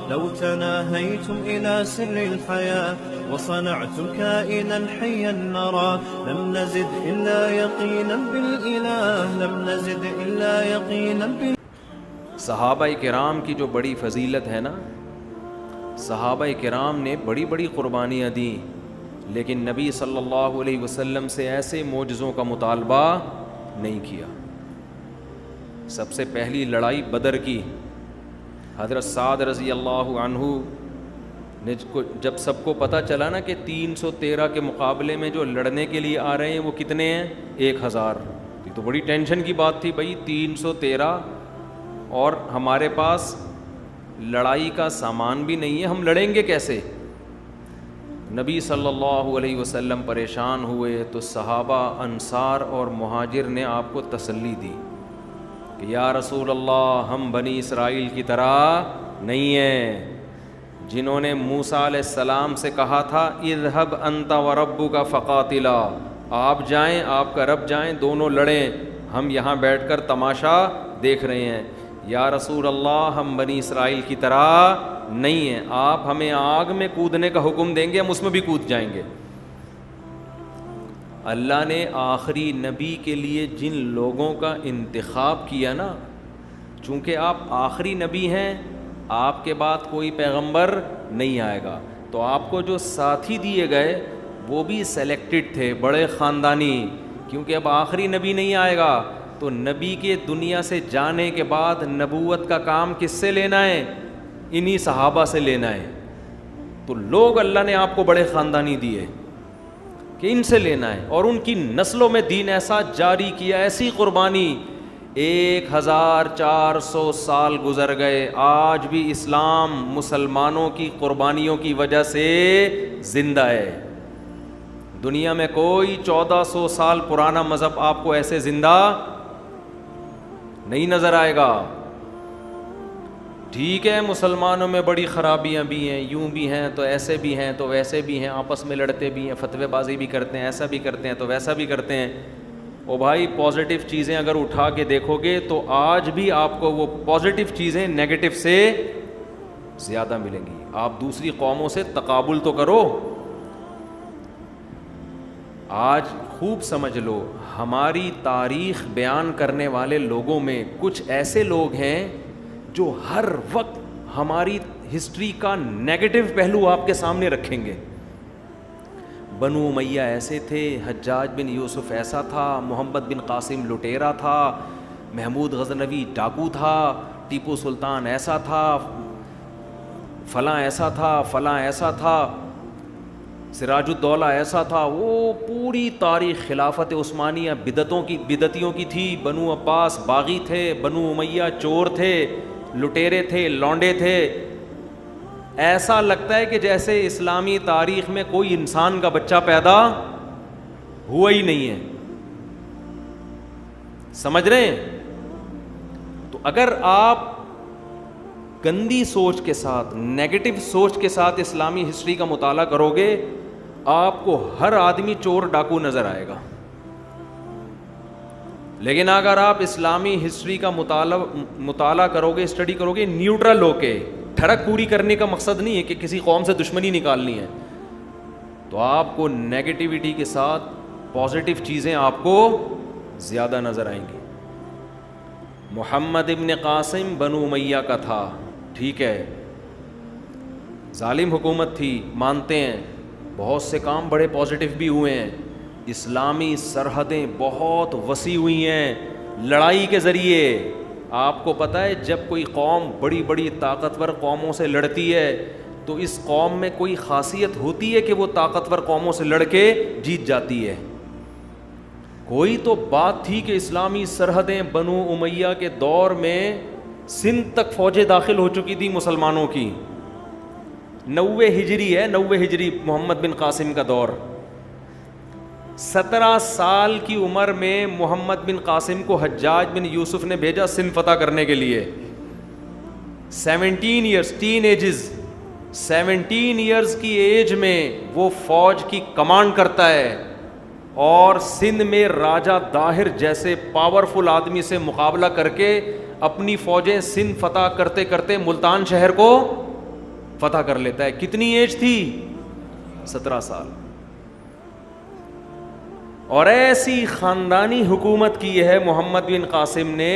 لو تناهيتم إلى سر الحياة وصنعتم كائنا حيا نرى لم نزد إلا يقينا بالإله لم نزد إلا يقينا صحابہ کرام کی جو بڑی فضیلت ہے نا، صحابہ کرام نے بڑی بڑی قربانیاں دیں، لیکن نبی صلی اللہ علیہ وسلم سے ایسے معجزوں کا مطالبہ نہیں کیا۔ سب سے پہلی لڑائی بدر کی، حضرت سعد رضی اللہ عنہ نے جب سب کو پتہ چلا نا کہ 313 کے مقابلے میں جو لڑنے کے لیے آ رہے ہیں وہ کتنے ہیں؟ 1000۔ یہ تو بڑی ٹینشن کی بات تھی بھائی، 313 اور ہمارے پاس لڑائی کا سامان بھی نہیں ہے، ہم لڑیں گے کیسے؟ نبی صلی اللہ علیہ وسلم پریشان ہوئے تو صحابہ انصار اور مہاجر نے آپ کو تسلی دی کہ یا رسول اللہ، ہم بنی اسرائیل کی طرح نہیں ہیں جنہوں نے موسیٰ علیہ السلام سے کہا تھا اذهب انت وربک فقاتلا، آپ جائیں، آپ کا رب جائیں، دونوں لڑیں، ہم یہاں بیٹھ کر تماشا دیکھ رہے ہیں۔ یا رسول اللہ، ہم بنی اسرائیل کی طرح نہیں ہیں، آپ ہمیں آگ میں کودنے کا حکم دیں گے، ہم اس میں بھی کود جائیں گے۔ اللہ نے آخری نبی کے لیے جن لوگوں کا انتخاب کیا نا، چونکہ آپ آخری نبی ہیں، آپ کے بعد کوئی پیغمبر نہیں آئے گا، تو آپ کو جو ساتھی دیے گئے وہ بھی سلیکٹڈ تھے، بڑے خاندانی، کیونکہ اب آخری نبی نہیں آئے گا، تو نبی کے دنیا سے جانے کے بعد نبوت کا کام کس سے لینا ہے؟ انہی صحابہ سے لینا ہے۔ تو لوگ اللہ نے آپ کو بڑے خاندانی دیے کہ ان سے لینا ہے، اور ان کی نسلوں میں دین ایسا جاری کیا، ایسی قربانی، 1400 سال گزر گئے، آج بھی اسلام مسلمانوں کی قربانیوں کی وجہ سے زندہ ہے۔ دنیا میں کوئی 1400 سال پرانا مذہب آپ کو ایسے زندہ نہیں نظر آئے گا۔ ٹھیک ہے، مسلمانوں میں بڑی خرابیاں بھی ہیں، یوں بھی ہیں تو ایسے بھی ہیں تو ویسے بھی ہیں، آپس میں لڑتے بھی ہیں، فتوے بازی بھی کرتے ہیں، ایسا بھی کرتے ہیں تو ویسا بھی کرتے ہیں۔ او بھائی، پازیٹیو چیزیں اگر اٹھا کے دیکھو گے تو آج بھی آپ کو وہ پازیٹیو چیزیں نیگیٹو سے زیادہ ملیں گی۔ آپ دوسری قوموں سے تقابل تو کرو۔ آج خوب سمجھ لو، ہماری تاریخ بیان کرنے والے لوگوں میں کچھ ایسے لوگ ہیں جو ہر وقت ہماری ہسٹری کا نیگیٹو پہلو آپ کے سامنے رکھیں گے۔ بنو امیہ ایسے تھے، حجاج بن یوسف ایسا تھا، محمد بن قاسم لٹیرا تھا، محمود غزنوی ڈاکو تھا، ٹیپو سلطان ایسا تھا، فلاں ایسا تھا، فلاں ایسا تھا، سراج الدولہ ایسا تھا۔ وہ پوری تاریخ خلافت عثمانیہ بدعتیوں کی تھی۔ بنو عباس باغی تھے، بنو امیہ چور تھے، لٹیرے تھے، لونڈے تھے۔ ایسا لگتا ہے کہ جیسے اسلامی تاریخ میں کوئی انسان کا بچہ پیدا ہوا ہی نہیں ہے۔ سمجھ رہے ہیں؟ تو اگر آپ گندی سوچ کے ساتھ، نیگیٹو سوچ کے ساتھ اسلامی ہسٹری کا مطالعہ کرو گے، آپ کو ہر آدمی چور ڈاکو نظر آئے گا۔ لیکن اگر آپ اسلامی ہسٹری کا مطالعہ کرو گے، اسٹڈی کرو گے نیوٹرل ہو کے، ٹھڑک پوری کرنے کا مقصد نہیں ہے کہ کسی قوم سے دشمنی نکالنی ہے، تو آپ کو نیگیٹیوٹی کے ساتھ پازیٹیو چیزیں آپ کو زیادہ نظر آئیں گی۔ محمد ابن قاسم بنو امیہ کا تھا، ٹھیک ہے، ظالم حکومت تھی، مانتے ہیں، بہت سے کام بڑے پازیٹیو بھی ہوئے ہیں، اسلامی سرحدیں بہت وسیع ہوئی ہیں لڑائی کے ذریعے۔ آپ کو پتہ ہے جب کوئی قوم بڑی بڑی طاقتور قوموں سے لڑتی ہے تو اس قوم میں کوئی خاصیت ہوتی ہے کہ وہ طاقتور قوموں سے لڑ کے جیت جاتی ہے۔ کوئی تو بات تھی کہ اسلامی سرحدیں بنو امیہ کے دور میں سندھ تک فوجیں داخل ہو چکی تھی مسلمانوں کی۔ 90 ہجری ہے، 90 ہجری محمد بن قاسم کا دور۔ 17 سال کی عمر میں محمد بن قاسم کو حجاج بن یوسف نے بھیجا سندھ فتح کرنے کے لیے۔ 17 ایئرز، ٹین ایجز، 17 ایئرز کی ایج میں وہ فوج کی کمانڈ کرتا ہے، اور سندھ میں راجہ داہر جیسے پاورفل آدمی سے مقابلہ کر کے اپنی فوجیں سندھ فتح کرتے کرتے ملتان شہر کو فتح کر لیتا ہے. کتنی ایج تھی؟ 17 سال. اور ایسی خاندانی حکومت کی ہے محمد بن قاسم نے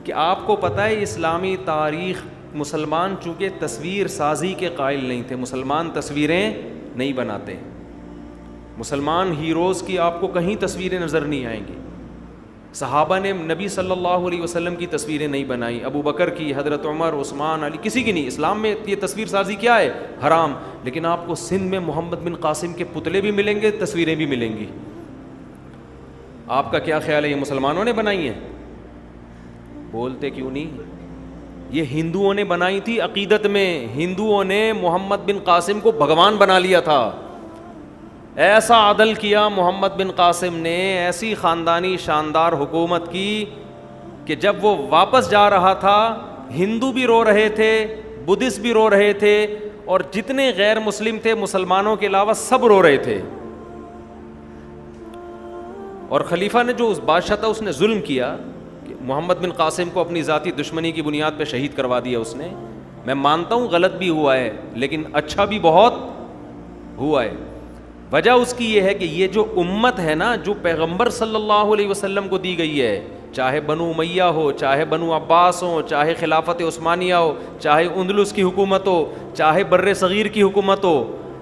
کہ آپ کو پتہ ہے اسلامی تاریخ، مسلمان چونکہ تصویر سازی کے قائل نہیں تھے، مسلمان تصویریں نہیں بناتے. مسلمان ہیروز کی آپ کو کہیں تصویریں نظر نہیں آئیں گی. صحابہ نے نبی صلی اللہ علیہ وسلم کی تصویریں نہیں بنائی، ابو بکر کی، حضرت عمر، عثمان، علی، کسی کی نہیں. اسلام میں یہ تصویر سازی کیا ہے؟ حرام. لیکن آپ کو سندھ میں محمد بن قاسم کے پتلے بھی ملیں گے، تصویریں بھی ملیں گی. آپ کا کیا خیال ہے یہ مسلمانوں نے بنائی ہیں؟ بولتے کیوں نہیں؟ یہ ہندوؤں نے بنائی تھی. عقیدت میں ہندوؤں نے محمد بن قاسم کو بھگوان بنا لیا تھا. ایسا عدل کیا محمد بن قاسم نے، ایسی خاندانی شاندار حکومت کی کہ جب وہ واپس جا رہا تھا ہندو بھی رو رہے تھے، بدھسٹ بھی رو رہے تھے، اور جتنے غیر مسلم تھے مسلمانوں کے علاوہ سب رو رہے تھے. اور خلیفہ نے جو اس بادشاہ تھا اس نے ظلم کیا کہ محمد بن قاسم کو اپنی ذاتی دشمنی کی بنیاد پہ شہید کروا دیا اس نے. میں مانتا ہوں غلط بھی ہوا ہے لیکن اچھا بھی بہت ہوا ہے. وجہ اس کی یہ ہے کہ یہ جو امت ہے نا، جو پیغمبر صلی اللہ علیہ وسلم کو دی گئی ہے، چاہے بنو امیہ ہو، چاہے بنو عباس ہو، چاہے خلافت عثمانیہ ہو، چاہے اندلس کی حکومت ہو، چاہے بر صغیر کی حکومت ہو،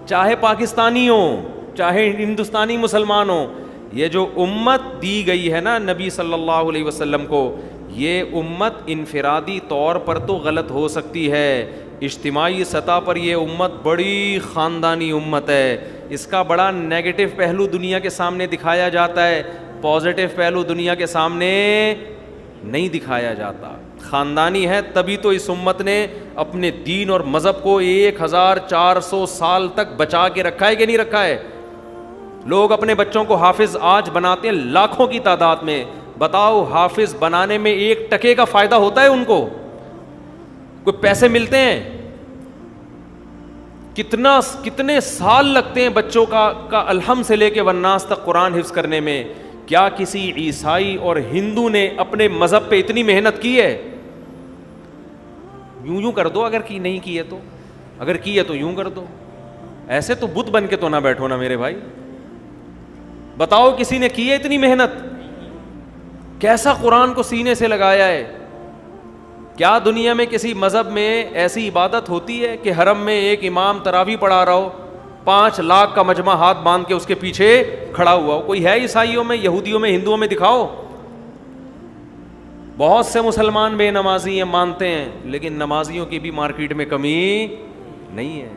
چاہے پاکستانی ہو، چاہے ہندوستانی مسلمان ہو، یہ جو امت دی گئی ہے نا نبی صلی اللہ علیہ وسلم کو، یہ امت انفرادی طور پر تو غلط ہو سکتی ہے، اجتماعی سطح پر یہ امت بڑی خاندانی امت ہے. اس کا بڑا نیگیٹو پہلو دنیا کے سامنے دکھایا جاتا ہے، پازیٹیو پہلو دنیا کے سامنے نہیں دکھایا جاتا. خاندانی ہے تبھی تو اس امت نے اپنے دین اور مذہب کو 1400 سال تک بچا کے رکھا ہے کہ نہیں رکھا ہے. لوگ اپنے بچوں کو حافظ آج بناتے ہیں لاکھوں کی تعداد میں. بتاؤ حافظ بنانے میں 1 ٹکے کا فائدہ ہوتا ہے ان کو؟ کوئی پیسے ملتے ہیں؟ کتنے سال لگتے ہیں بچوں کا الحمد سے لے کے والناس تک قرآن حفظ کرنے میں؟ کیا کسی عیسائی اور ہندو نے اپنے مذہب پہ اتنی محنت کی ہے؟ یوں کر دو اگر کی نہیں کی ہے تو، اگر کی ہے تو یوں کر دو. ایسے تو بت بن کے تو نہ بیٹھو نا میرے بھائی. بتاؤ کسی نے کی ہے اتنی محنت؟ کیسا قرآن کو سینے سے لگایا ہے. کیا دنیا میں کسی مذہب میں ایسی عبادت ہوتی ہے کہ حرم میں ایک امام تراویح پڑھا رہا ہو، 5 لاکھ کا مجمع ہاتھ باندھ کے اس کے پیچھے کھڑا ہوا ہو؟ کوئی ہے عیسائیوں میں، یہودیوں میں، ہندوؤں میں؟ دکھاؤ. بہت سے مسلمان بے نمازی ہیں مانتے ہیں، لیکن نمازیوں کی بھی مارکیٹ میں کمی نہیں ہے.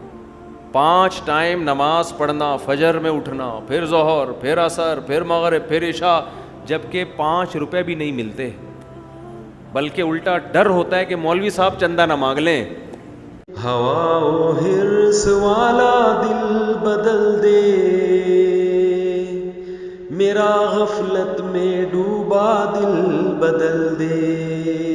5 ٹائم نماز پڑھنا، فجر میں اٹھنا، پھر ظہر، پھر عصر، پھر مغرب، پھر عشاء، جبکہ 5 روپے بھی نہیں ملتے. بلکہ الٹا ڈر ہوتا ہے کہ مولوی صاحب چندہ نہ مانگ لیں. ہوا و حرص والا دل بدل دے، میرا غفلت میں ڈوبا دل بدل دے.